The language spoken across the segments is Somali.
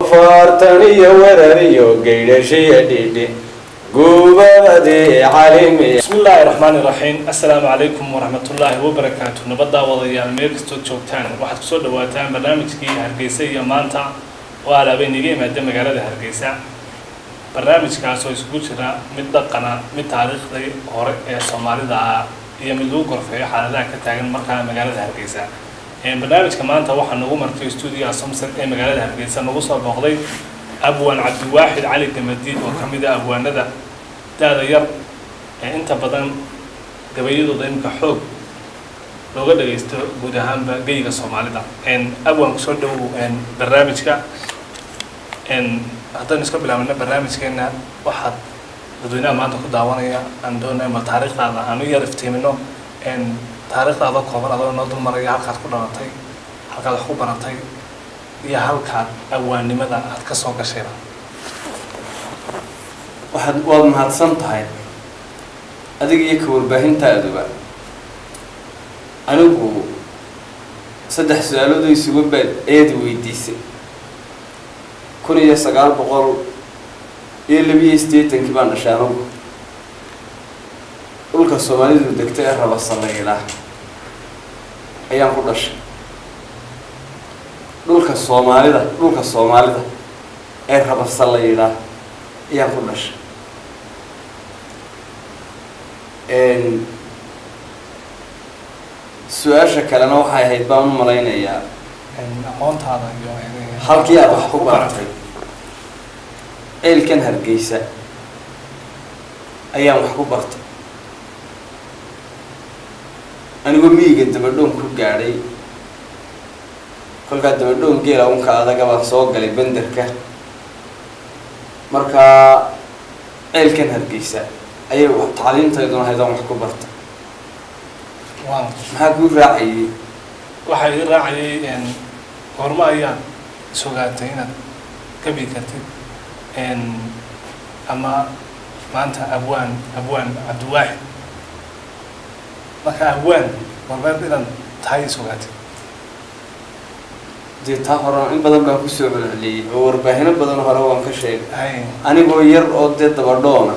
فارتني ورريو قيدشي ديدي قوبادي عالمي. بسم الله الرحمن الرحيم. السلام عليكم ورحمة الله وبركاته. نبض وضيع ميركستو تشوكتان واحد كسر دواتان برنامجكي هرقيسية مانتا وعلى بينيجي مقدم مقالة هرقيسة. برنامج كاسو يسكوتشنا متدقنا متعرض لهورق الصومالي دا يملو غرفة حالة كتاعن مركز مقالة هرقيسة. برنامج كمان توحى نقوم مركز استوديو سمسر مقالة هرقيسة نوصل بغضي أبوان عبد الواحد علي الدمديد وكميدا أبوان ندى هذا ير أنت بدن قبيلة ضمن كحوب لو قد جيست بودهان بجيجا الصومالي دا إن أبوان كسردو إن برنامج كا إن هذا نسكب بلا من برنامج كنا واحد بدونا ما تأخذ دعوانا عندنا ما تاريخ هذا أنا يعرف منه إن تاريخ هذا خبر هذا نقدر مرة يحكي كل نتاي حكى الخبر نتاي يا هالكاد أوان لماذا هتكسر كشيرة واحد والله ما هتصنت هاي أديك يكبر بهين تأدبا أنا بقول صدق سؤاله ده يسوي بعد أيد ويديس كل يسقال بقول اللي بيستيت إنك بان شانو قولك الصومالي ده دكتور رب الصلاة له أيام قدش dhulka Soomaalida ee rabsan la yiraahdo ayaa ku dhashay su'aasha kalena waxay ahayd baan u maleynayaa aqoontaada iyo halkii aad wax ku baratay eelkan Hargeysa ayaan wax ku bartay anigu miyiga dabadhoon ku gaadhay kolka dabadhoon geela unka adaga baan soo galay benderka marka eelkan Hargeysa ayay wax tacliinteeduna haydan wax ku bartay maxaa ku raacay waxay raacay horma ayaan sugaatay inaad ka biirtid ama maanta abwaan Cabdiwaahid marka abwaan warbaad inaan tahay sugaatay dee taa hore in badan baan ku soo celceliyay oo warbaahin badan hore waan ka sheegay anigoo yar oo dee dabadhoona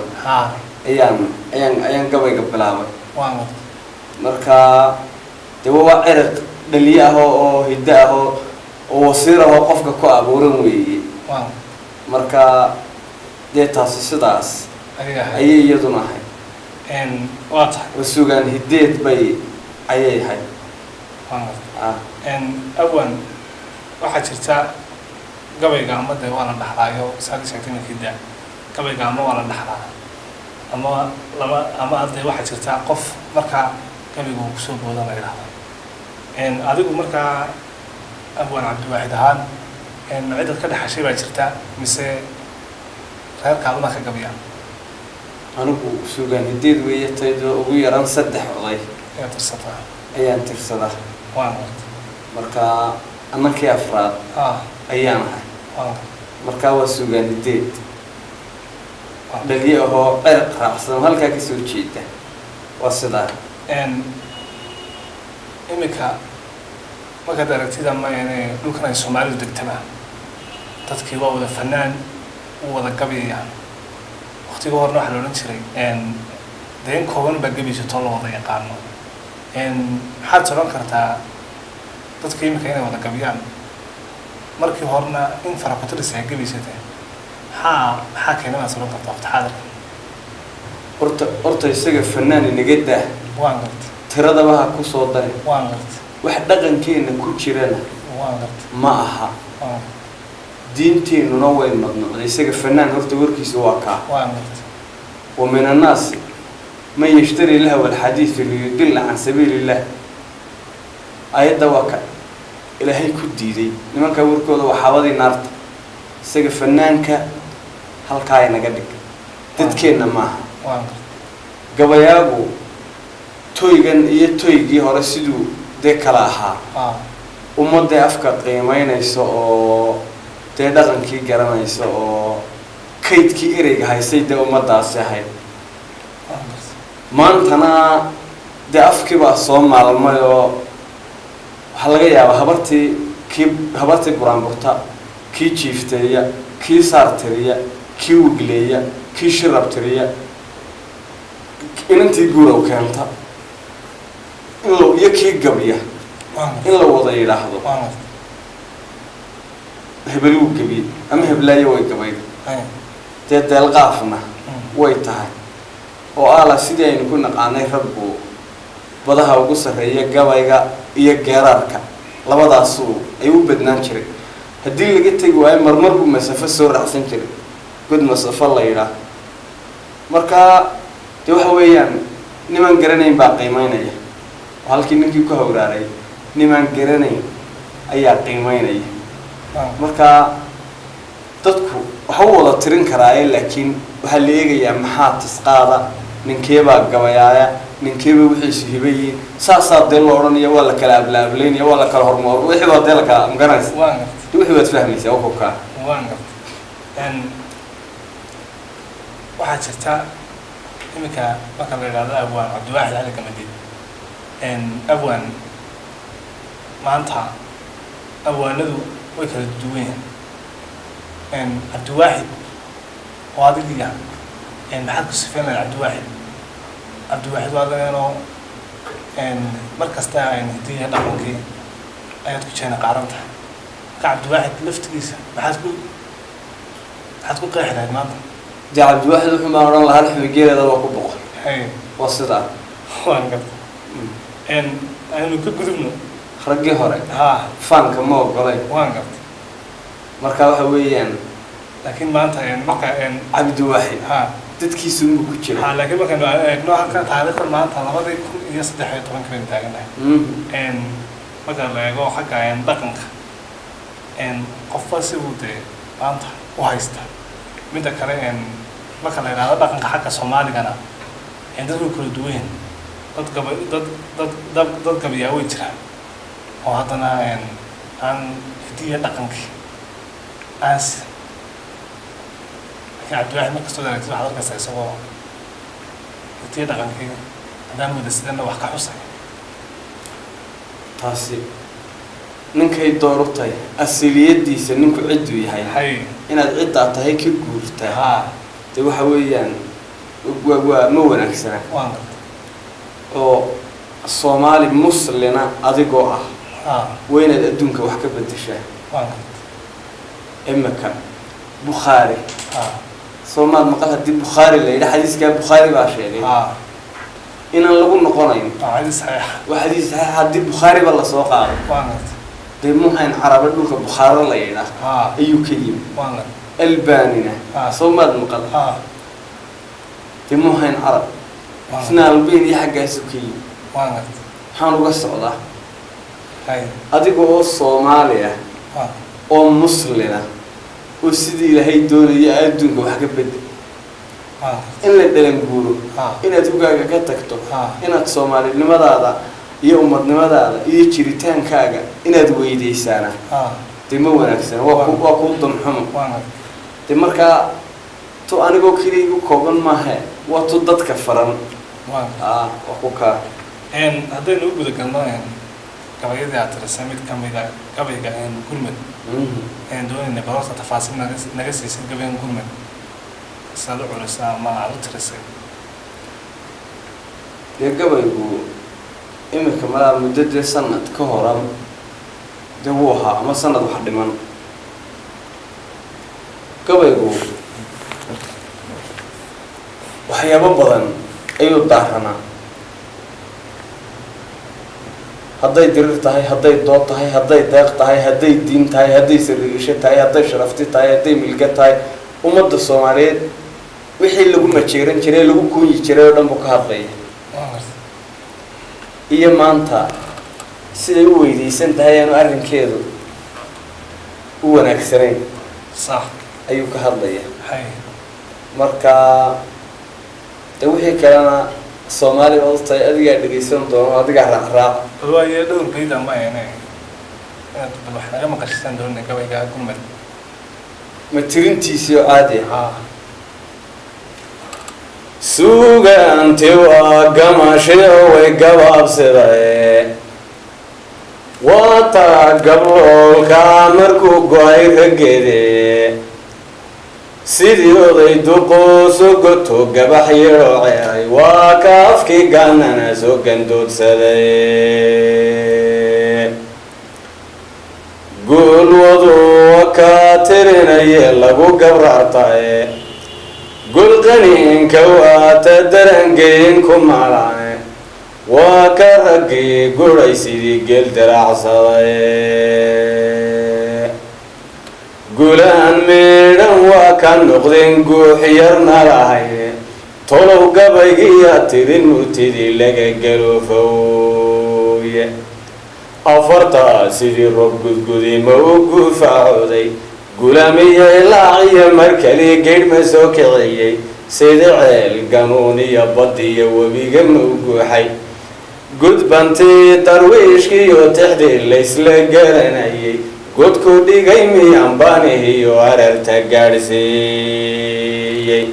ayaan gabayga bilaabay marka dee waa ciraq dhaliye ah oo hidda ah oo wasiir ah oo qofka ku abuuran weeye marka dee taasi sidaas ayay iyaduna ahayd waa tahay wasugaan hiddeed bay ayay ahayd abwaan waxaa jirta gabayga ama dee waa la dhaxlaayo saad sheegtay markii gabayga ama waa la dhaxlaa ama dee waxaa jirta qof markaa gabayga uu kusoo booda la yidhaahdo adigu markaa abwaan Cabdiwaahid ahaan cidaad ka dhaxashay baa jirta mise reerkaaduna ka gabiya anigu suugaan hiddeed weeye taydoo ugu yaraan 3 oday ayaan tirsadaa marka annakii afraad ayaan ahay marka waa suugaan hiddeed dhaliye ahoo ciraq raacsan halkaa ka soo jeeda waa sidaa imika markaad aragtida ma dhulkan ay Soomaalidu degtana dadkii waa wada fanaan u wada gabayayaan waqtiga horena waxa la odhan jiray deen kooban baa gabaysato la wada yaqaano maxaad soran kartaa dadka imika inay wada gabayaan markii horena in farakuturis ay gabaysatay maxaa keenay ma soran kartaa waqti xaadir horta isaga fanaan inaga daa waan gartay tiradaba ha ku soo daray waan gartay wax dhaqankeena ku jirana waan gartay ma aha diinteenuna way madnuucday isaga fanaan horta warkiisu waa kaa waan gartay ومن الناس من يشتري له الحديث ليضل عن سبيل الله آيات واقع إلهي كديدي لمن كوركوده وحوادي نارت isaga fanaanka halkaayna gadhig dadkeena maaha gabayaagu toygan iyo toygii hore siduu de kala ahaa ummadda afka qiimeynayso oo dee dhaqankii garanayso oo kaydkii ereyga haysay dee ummadaasi ahayd maantana dee afkii baa soo maalmay oo waxaa laga yaabaa habartii buraanburta kii jiifteeya kii saartiriya kii wigleeya kii shirabtiriya inantii guurow keenta iyo kii gabya in la wada yidhaahdo hebel wuu gabiyey ama heblaayo way gabayd dee deelqaafna way tahay oo ala sidii aynu ku naqaanay raggu badaha ugu sarreeya gabayga iyo geeraarka labadaasu ay u badnaan jiray haddii laga tegi waayo marmar buu masafo soo raacsan jiray god masafo la yidhaah markaa dee waxa weeyaan niman garanayn baa qiimeynaya oo halkii ninkii ku hawraaray niman garanayn ayaa qiimeynaya markaa dadku waxa u wada tirin karaaye laakiin waxaa la eegayaa maxaa tisqaada ninkeebaa gabayaaya ninkeeba wixiisu hibayiin saasaa dee la odhanaya waa la kala ablaablaynaya waa la kala horumar wixii waa dee la kala magaranaysa wixii waad fahmaysaa wakubkaa waxaa jirta iminka marka la yidhahdo abwaan cabdiwaaxid cali gamadi abwaan maanta abwaanadu way kala duwan yihiin cabdiwaaxid oo adigiya maxaad ku sifeynaya cabdiwaaxid waa adageenoo mar kasta hidiya dhaqankii ayaad ku jeena qaaran tahay marka cabdiwaaxid laftigiisa maxaad ku qeexi lahayd maanta dee cabdiwaaxid wuxuu maan odhan lahaa ximigeeleeda waa ku boqol waa sidaa waan garta aynu ka gudubno raggii hore faanka ma ogolay waan garta marka waxa weeyaan laakiin maanta marka cabdiwaaxid dadkiisu inuu ku jiro laakiin markaynu eegno halka taariikhda maanta 2013 baynu taaganahay marka la eego xagga dhaqanka qofba si uu dee maanta u haysta midda kale marka la yidhaahdo dhaqanka xagga soomaaligana dadku kala duwan dad gabayaa way jiraan oo haddana aan hidiya dhaqankii aansi laakiin cabdiwaaxid markastoo aragtid waxaad arkaysaa isagoo hidiya dhaqankii haddaan wada sidana wax ka xusay taasi ninkay doorutay asiliyadiisa ninku cidduu yahay inaad ciddaa tahay ka guurtaa dee waxa weeyaan waa ma wanaagsana oo soomaali muslina adigoo waa inaad adduunka wax ka bedeshaa imika bukhaari soomaad maqal haddii bukhaari la yidha xadiiskaa bukhaari baa sheegay inaan lagu noqonayn waa xadiis saxiixa haddii bukhaariba lasoo qaado dee muhayn caraba dhulka bukhaaro la yidhaah ayuu ka yimi albanina soomaad maqal dee muhayn carab isna albaniya xaggaasu ka yimi maxaan uga socdaa adiga oo soomaali ah oo muslina oo sidii ilaahay doonaya adduunka wax ka bedel in la dhalan guuro inaad hogaaga ka tagto inaad soomaalinimadaada iyo umadnimadaada iyo jiritaankaaga inaad weydaysaana dee ma wanaagsana waa kuu damxumo dee markaa tu anigoo keliya igu kooban maahe waa tu dadka faran waa ku kaa haddaynu u guda galno gabayadii aad tirisay mid ka mida gabayga gurmad doonayna balorta tafaasiil naga siisay gabaygan gurmad sidaad u culisay ama aad u tirisay dee gabaygu imika malaa muddo dee sanad ka hora dee wuu ahaa ama sanad wax dhiman gabaygu waxyaabo badan ayuu daaranaa hadday dirir tahay hadday dood tahay hadday deeq tahay hadday diin tahay hadday sariirisho tahay hadday sharafti tahay hadday milga tahay ummadda soomaaliyeed wixii lagu majeeran jiray lagu kuuyi jiray oo dhan buu ka hadlaya iyo maanta siday u weydaysan tahay aanu arrinkeedu u wanaagsanayn ayuu ka hadlaya marka dee wixii kalena soomaali oo tahay adigaa dhegaysan doono adigaa raacraac waaye dhowr bayd ama inaad wax naga maqashisan doona gabayga gurmad ma tirintiisii oo caadi suugaanti waa gamashay oo way gabaabsidae wata gablolka markuu go-ay raggeede sidii oday duqoo soo goto gabax yaroo ceeray waa ka afkii gaanana soo gandoodsaday gulwadu ka tirinaye lagu gabraartaye gulqaniinka waata darangeyn ku maalaane waa ka raggii guray sidii geel daraacsaday gulaan meedhan waa ka noqdeen guux yarna lahayn tolow gabaygiya tirin murtidii laga galofowye afartaa sidii roob gudgudima u guufacooday gulaamiyo ilaaciyo markali geedhma soo kiciyey sida ceel ganuun iyo bad iyo webiga ma u guuxay gudbantii darwiishkiiyo tixdii laysla garanayay godku dhigay miyanbaanihiyo ararta gaadhsiiyey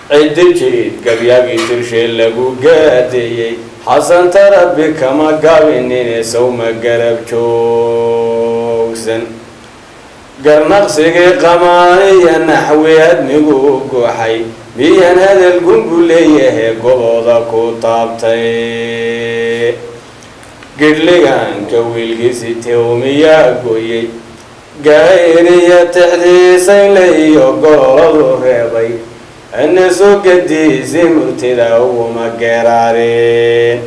ciddi jiid gabyagii tirshee lagu gaadeeyey xasan tarabi kama gaabinine sawma garab joogsan garnaqsigii qamaaniya naxwi admigu u guuxay miyan hadal gungu leeyahe gobooda ku taabtay gidhliganka wiilkiisi tewmiyaa gooyey gaayiriya tixdiisayle iyo gololadu reebay ana soo gadiisi murtida uguma geeraareen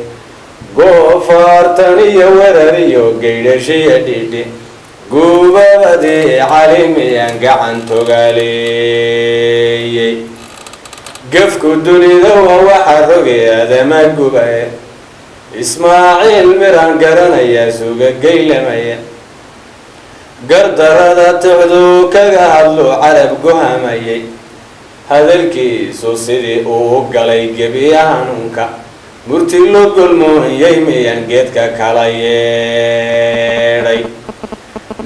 goofaartan iyo werar iyo gaydhashiya dhidhi guubabadii calimiyaan gacan togaaleeyey gafku dunida waa waxa rogay adama gubaye ismaaciil miraan garanayaa suga geylamaya gardarada tixduu kaga hadlu carab gohamayay hadalkiisu sidii uu galay gebiya hanuunka murti loo golmooyay miyaan geedka kala yeedhay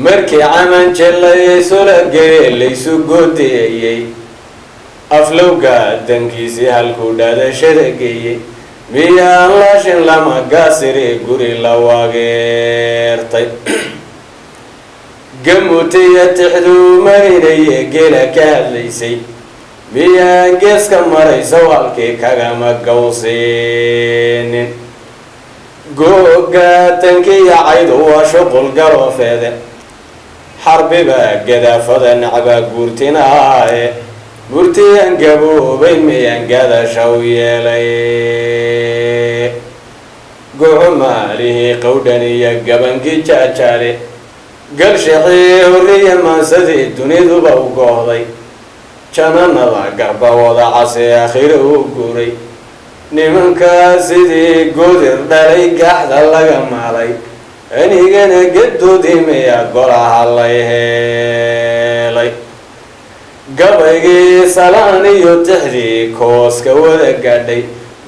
markii camanjelayay sulagee laysu goodiyayey aflowga dankiisii halkuu dhaadashada geeyey miyaan laashin lama gaasiri guri la wageertay gamutiya tixduu marinaye geela ka hadlaysay miyaan geeska marayso halkii kagama gawsiinin googatankiya caydu waa shuqul galoofeede xarbiba gadaafada nacbaa guurtinaaye murtiyan gaboobay miyaan gadasha u yeelay guxumaalihii qowdhan iyo gabankii jaajaale galshixii horiya maansadii duniduba u goohday jananada garbawada case akhire u guuray nimankaa sidii goodir dhalay gaxda laga maalay anigana gadoodii miyaa golaha lay helay gabaygii salaan iyo tixdii kooska wada gaadhay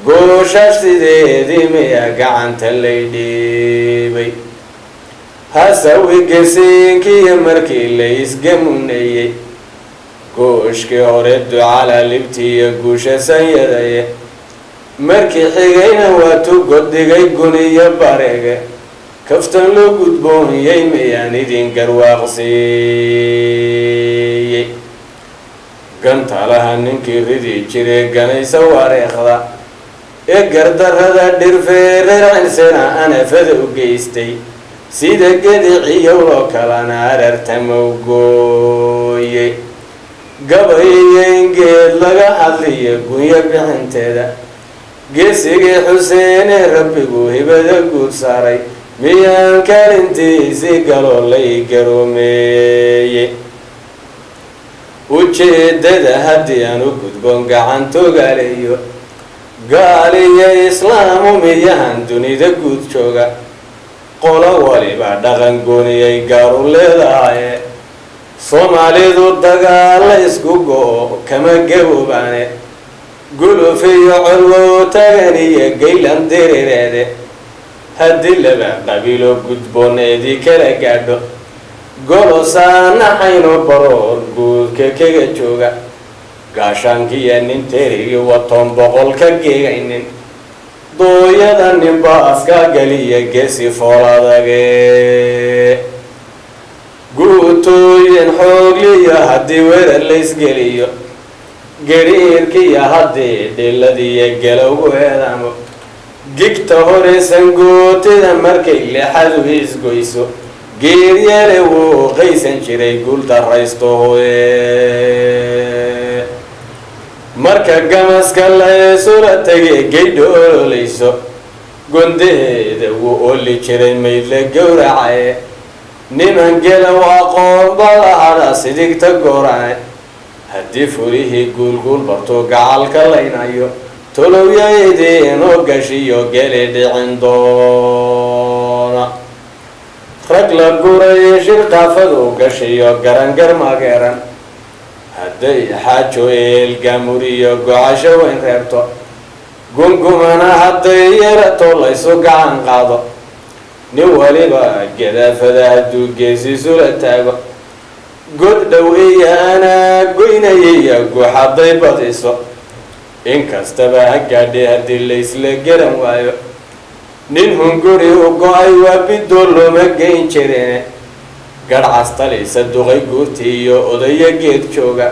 gooshash sideedii miyaa gacanta lay dhiibay hasawi gesiinkiiyo markii la isgamunayey gooshkii hore ducala libtiiyo guusha sanyadaye markii xigayna waa tu goddigay guniyo bareege kaftan loo gudboonyay miyaan idin garwaaqsiiyey gantalaha ninkii ridi jiree ganaysa wareekhda ee gardarrada dhirfeereer cinsena anafada u geystay sida gediciyowloo kalana arartama u gooyey gabayen geed laga hadliyo gunyo bixinteeda geesigii xuseene rabbigu hibada guud saaray miyaan kaalintiisii galoo lay garoomeeyey ujeedada haddii aan u gudboon gacantogaaleeyo gaaliyo islaamu miyahan dunida guud jooga qolo waliba dhaqan gooniyay gaaru leedahaye soomaalidu dagaalla isku go-o kama gaboobaane guluf iyo colwow tagan iyo gaylan dirireede haddii laba qabiilo gudbooneedii kala gaadho golosaanaxayno baroor guudka kaga jooga gaashaankiiyo nin terigii watoon boqol ka geegaynin dooyada ninba afka geliya geesi fooladage guutooyin xoogliya haddii weerar laysgeliyo gariirkiya haddii dhiladiiyo galowgu eedamo gigta horeysan gootida markay leexadu isgoyso geeryale wuu qaysan jiray guul daraysto marka gamaska laysula tage geydha ololayso gondaheeda wuu oli jiray mayd la gowracaye niman gelow aqoon balahadha sidigta goorane haddii furihii guulguul bartuu gacalka laynayo tolowyaydinoo gashiyo geli dhicin doona rag la guraye shirqaafadu gashiyo garangar mageeran hadday xaajo eelgamuriyo gocasho weyn reebto gungumana hadday yarato laysu gacan qaado nin waliba gadaafada hadduu geesisula taago god dhow iyo anaa goynayaya guuxadday badiso inkastaba ha gaadhay haddii laysla garan waayo nin hunguri u go-ay waa bidoo looma geyn jirine garhcastalisa duqay guurti iyo odaya geed jooga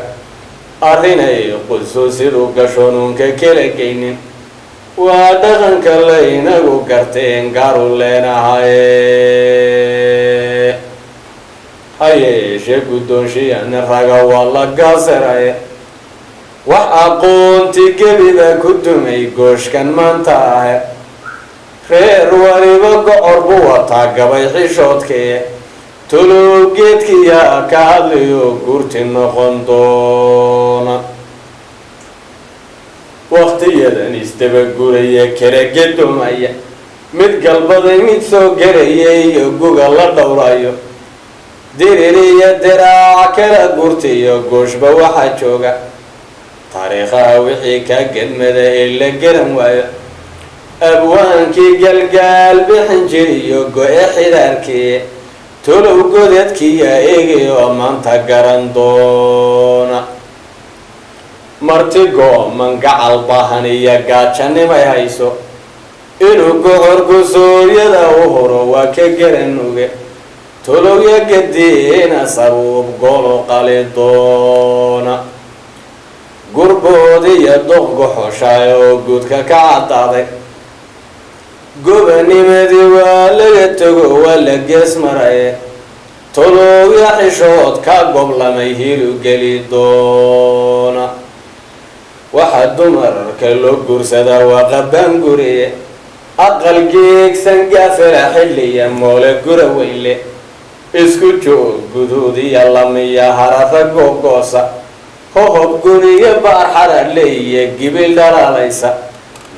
arrinay qudso siduu gashoonuunka kala geynin waa dhaqanka laynagu garteen gaaru leenahaye ha yeeshee guddoonshiyana raga waa la gaasiraye wax aqoonti gebiba ku dumay gooshkan maanta ahe reer waliba gocor buu wataa gabay xishoodkee tolow geedkiyaa ka hadlayo guurti noqon doona waqtiyadan isdabaguraya kala gedumaya mid galbaday mid soo garaya iyo guga la dhowrayo diririya diraaca kala gurtiyo gooshba waxaa jooga taariikhaha wixii ka gedmada ee la garan waayo abwaankii galgaal bixin jiriyo go-e xidaarkii tolow godadkiya eegay oo maanta garan doona martigo mangacal bahan iyo gaajanimay hayso inuu gocorku sooryada u horo waa ka garan uge tolowya gadiina sabuub golo qali doona gurboodiyo doqgu xoshaay oo guudka ka caddaaday gobanimadii waa laga tago waa la gees maraye tolowya xishood ka goblamay hilu geli doona waxaa dumarka loo guursadaa waa qabbaan guriye aqal geegsan gaafela xilliya moole gura weynle isku joog guduudiya lamiya harara googoosa hohob guriyo baarxara leeya gibil dhalaalaysa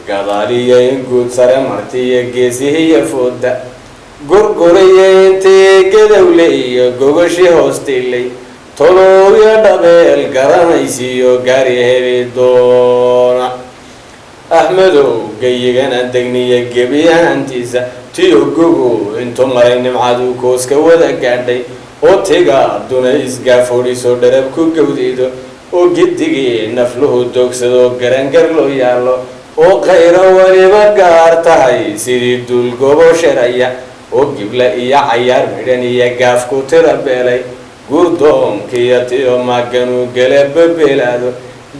gadaaliyo in guud sare martiyo geesihiya fooda gurguriyo intii gadowle iyo gogashi hoostiilay tolowya dhabeel garanaysiiyo gaari heli doona axmedow gayigana degniya gebiyahantiisa tiyo gogo intuu maray nimcadu kooska wada gaadhay oo tiga duna isgaafodhiso dharab ku gawdaydo oo giddigii nafluhu doogsado garangar loo yaallo oo qayro waliba gaar tahay sidii duulgobo sharaya oo gibla iyo cayaar midhan iyo gaafku tira beelay gurdoonkiyo tiyo maganuu gala babeelaado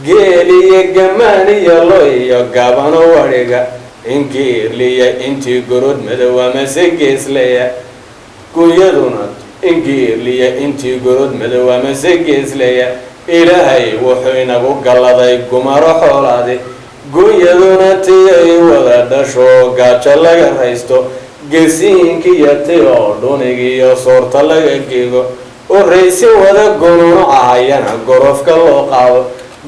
geel iyo gamaan iyo lo iyo gaabano wadhiga ingiirliya intii gorod madow amase geesleya gunyaduna ingiirliya intii gorod madow amase geesleya ilaahay wuxuu inagu galladay gumaro xoolaadi gunyaduna tiyay wada dhasho gaajo laga raysto gesiinkiyo tiyo dhunigiyo soorta laga geego oo raysi wada gunuucahayana gorofka loo qaado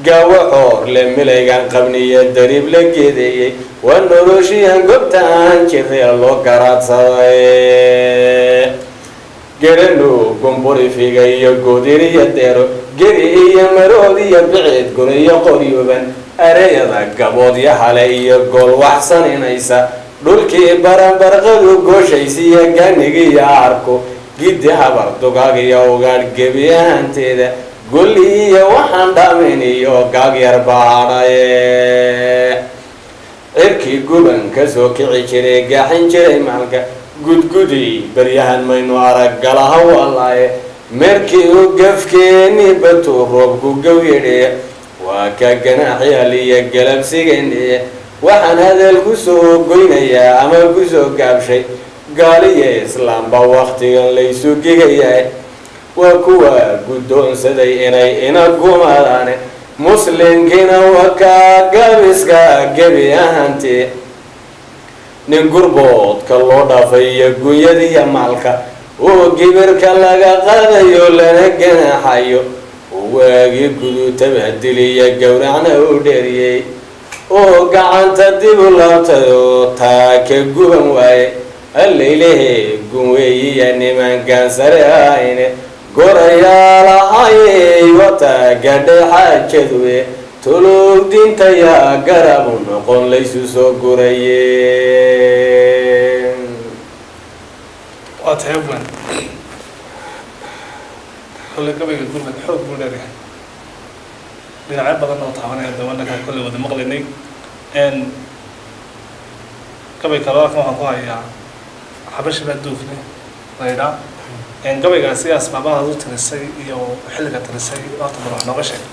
gaawo xoor le milaygan qabniyo dariib la geedeeyey waa noloshiyan gobta aan jiree loo garaadsaday geranu gumburi figa iyo goodiriyo deero geri iyo marood iyo biciid guniyo qoryuban areyada gaboodyo hale iyo gool waxsaninaysa dhulkii baranbarqadu gooshaysiiyo gaanigiiyo arku giddi habar dugaagiyo ugaadh gebi ahaanteeda golli iyo waxaan dhaamin iyo gaag yar baadhaye cirkii guban ka soo kici jiray gaaxin jiray maalka gudgudi baryahan maynu arag galaha wallaaye markii uu gafkeeni batuu roobku gow yidhi waa ka ganaaxyaaliya galabsigeeni waxaan hadal ku soo goynayaa ama ku soo gaabshay gaaliya islaamba wakhtigan laysu gigayahay waa kuwa guddoonsaday inay ina gumaadaane muslimkiina waa kaa gabiska gebi ahaantii nin gurboodka loo dhaafay iyo gunyadiiya maalka oo gibirka laga qaadayo lana ganaaxayo waagii gudutaba diliya gowracna u dheeriyey oo gacanta dib u laabtay oo taa ka guban waaye allaylehe gunweeyiya nimankaan sare ahayne gorayaalaayey wata gadhay xaajaduwe tolow diintayaa garabu noqon laysu soo gurayeen waa tayaban kolle gabayga gurmad xoog buu dheeryahay dhinacyo badan oo taabanaya dabanaka kolle wada maqlaynay gabay kale halkan waxaan ku hayaa xabashi baa duufne laydhaa gabaygaasi asbaabahaad u tirisay iyo xilliga tirisay waata bal wax nooga sheeg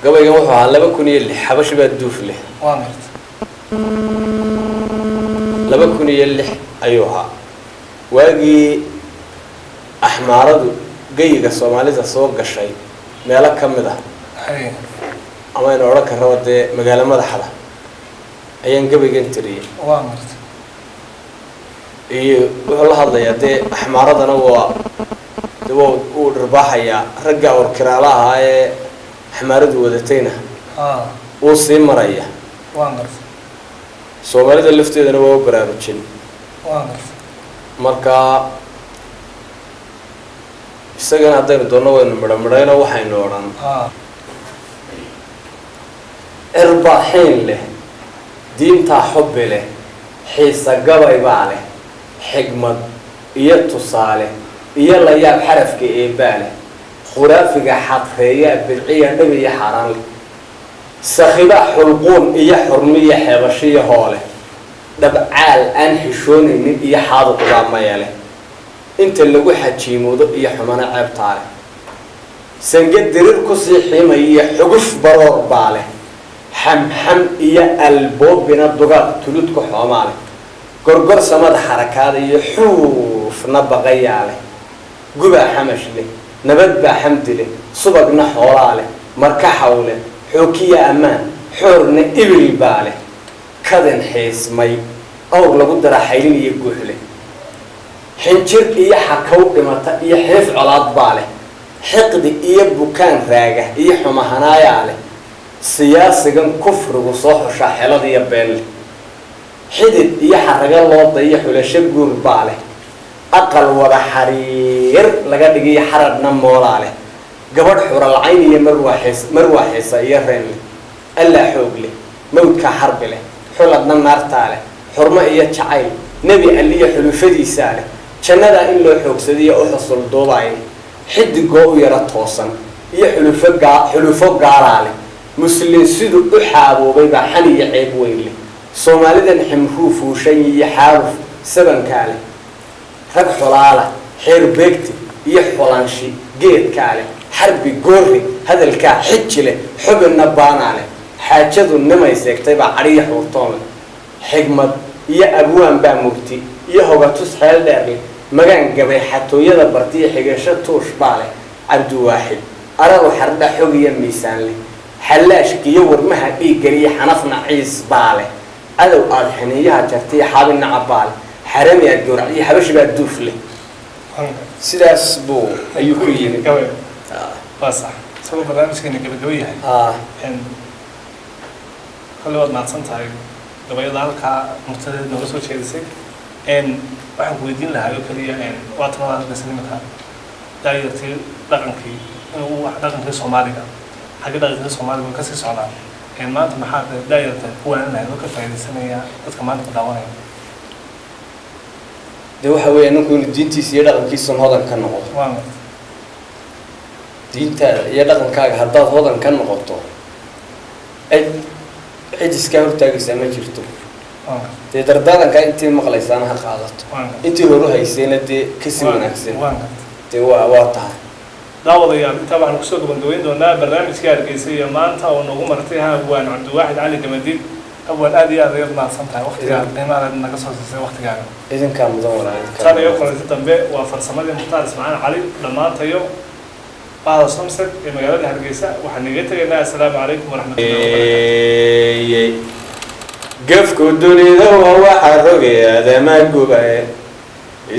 gabaygan wuxuu ahaa 2006 xabashi baa duuf leh waa marta 2006 ayuu ahaa waagii axmaaradu geyiga soomaalida soo gashay meelo ka mid ah ama aynu odhan karraba dee magaalo madaxda ayaan gabaygan tiriyey waa marta iyo wuxuu la hadlayaa dee axmaaradana waa uu dhirbaaxayaa ragga awrkiraala ahaa ee axmaaradu wadatayna wuu sii maraya waa marta soomaalida lafteedana waa u baraarujin waa marta marka isagana haddaynu doonno waynu midhamidhayno waxaynu odhan cirbaaxiin leh diintaa xubbi leh xiisa gabay baa leh xigmad iyo tusaale iyo layaab xarafka eebaa leh khuraafiga xadreeyaa bidciya dhib iyo xaaraan leh sakhiba xulquun iyo xurmiyo xeebashiyo hooleh dhabcaal aan xishoonaynin iyo xaaduqdaa maya leh inta lagu xajiimoodo iyo xumano ceebtaa leh sange dirir kusii xiimaya iyo xuguf baroor baa leh xamxam iyo alboobina dugaad tuludku xoomaa leh gorgor samada xarakaada iyo xuufna baqayaa leh gubaa xamash leh nabad baa xamdi leh subagna xoolaa leh markaxaw leh xookiya ammaan xoorna ibil baa leh kadan xiismay awr lagu dara xaylin iyo guux leh xinjir iyo xakaw dhimata iyo xiif colaad baa leh xiqdi iyo bukaan raaga iyo xumahanaayaa leh siyaasigan kufrigu soo xushaa xelad iyo been leh xidid iyo xaraga looda iyo xulasho guur baa leh aqal wada xariir laga dhigiyo xaradhna moolaa leh gabadh xuralcayn iyo marwaaxiisa iyo reen leh allaa xoog leh mawdkaa xarbi leh xuladna naartaa leh xurmo iyo jacayl nebi alliyo xulufadiisaa leh jannadaa in loo xoogsadiyo u xusul duubayn xidigoo u yaro toosan iyo xulufo gaalaa leh muslim siduu u xaaboobay baa xan iyo ceeb weyn leh soomaalidan ximruu fuushan iyo xaaruf sabankaa leh rag xolaala xeer beegti iyo xolanshi geedkaa leh xarbi goori hadalkaa xiji leh xubinna baanaa leh xaajadu nimay seegtay baa cadhiya xuurtoon leh xigmad iyo abwaan baa mugti iyo hogatus xeel dheer leh magaan gabay xatooyada bartiyo xigasho tuush baa leh cabdiwaaxid araru xardha xog iyo miisaan leh xallaashkiiyo warmaha dhiiggaliyo xanafna ciis baa leh cadow aada xiniiyaha jartiyo xaabin nacab baa leh xarami aad gowracdiyo xabashi baa duuf leh sidaas buu ayuu ku yimi waa sax isagoo barnaamijkeena gabagaba yahay kolle waad mahadsan tahay gabayada halkaa murtadeed nooga soo jeedisay waxaan ku weydiin lahaa oo keliya waa tanada halkaas nimanka daayartii dhaqankii inuu dhaqankii soomaaliga xagga dhaqankii soomaaliga way kasii socdaan maanta maxaa daayarta ku waaninahay oo ka faaidaysanaya dadka maanta ku daawanaya dee waxa weeya ninku inu diintiisa iyo dhaqankiisan hodan ka noqoto diintaada iyo dhaqankaaga haddaad hodan ka noqoto cid عجز كهرتاج سامجرتو تدردان كان أنت مقليس أنا هقعدت أنت روح السنة دي كسي ونكسين توا واضح daawadayaal inta waxaan ku soo gabagabeyn doonaa barnaamijka Hargeysa maanta oo nagu martay hawaan Cabdiwaxid Cali Gamadiid awal aad iyo aad ayay mahadsantahay waqtiga qiimaha naga soo siisay waqtigaaga idinka mudan walaal tan iyo qoladii dambe waa farsamadii Muxtaar Ismaaciil Cali dhamaantayo baada Samsad ee magaalada Hargeysa waxaan naga tagaynaa assalaamu calaykum waraxmatullaahi gafku dunida waxa rogay aadama gubay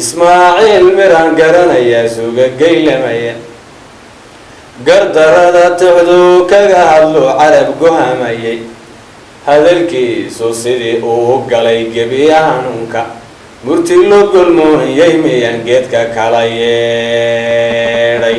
Ismaaciil miran garanaya suuga geylamaya gardarada tuxdu kaga hadlo carab gohamayay hadalkiisu sidii uu galay gebiyahanunka murti loo golmooyay miyaan geedka kala yeedhay